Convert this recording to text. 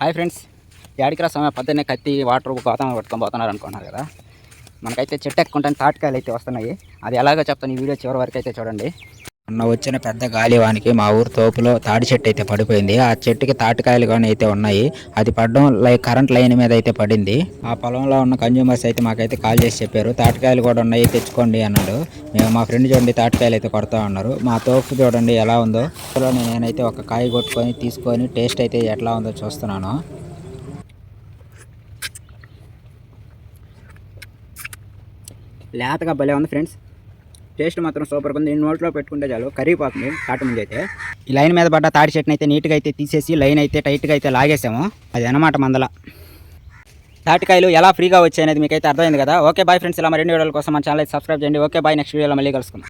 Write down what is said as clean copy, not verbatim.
Hi friends, ఏడికి రాసాము పొద్దున్నే కత్తి వాటర్ గోతాము పట్టుకొని పోతున్నారు అనుకున్నారు కదా. మనకైతే చెట్టు ఎక్కుంటాను తాటికాయలు అయితే వస్తున్నాయి. అది ఎలాగో చెప్తాను, ఈ వీడియో చివరి వరకు అయితే చూడండి. మొన్న వచ్చిన పెద్ద గాలివానికి మా ఊరు తోపులో తాటి చెట్టు అయితే పడిపోయింది. ఆ చెట్టుకి తాటికాయలు కానీ అయితే ఉన్నాయి. అది పడడం కరెంట్ లైన్ మీద అయితే పడింది. ఆ పొలంలో ఉన్న కన్జ్యూమర్స్ అయితే మాకైతే కాల్ చేసి చెప్పారు, తాటికాయలు కూడా ఉన్నాయి తెచ్చుకోండి అన్నాడు. మేము మా ఫ్రెండ్ చూడండి తాటికాయలు అయితే కొడతా ఉన్నారు. మా తోపు చూడండి ఎలా ఉందో. నేనైతే ఒక కాయ కొట్టుకొని తీసుకొని టేస్ట్ అయితే ఎట్లా ఉందో చూస్తున్నాను. లేతగా భలే ఉంది ఫ్రెండ్స్, టేస్ట్ మాత్రం సూపర్గా ఉంది. నోట్లో పెట్టుకుంటే చాలు కరిగిపోతుంది. తాటి ముందు అయితే ఈ లైన్ మీద పడ్డ తాటి చెట్టుని అయితే నీట్గా అయితే తీసేసి లైన్ అయితే టైట్గా అయితే లాగేసాము. అది అనమాట మందల తాటికాయలు ఎలా ఫ్రీగా వచ్చాయి అనేది మీకైతే అర్థమైంది కదా. ఓకే బాయ్ ఫ్రెండ్స్, ఇలా మరిన్ని వీడియోల కోసం మన ఛానల్ అయితే సబ్స్క్రైబ్ చేయండి. ఓకే బాయ్, నెక్స్ట్ వీడియోలో మళ్ళీ కలుసుకుందాం.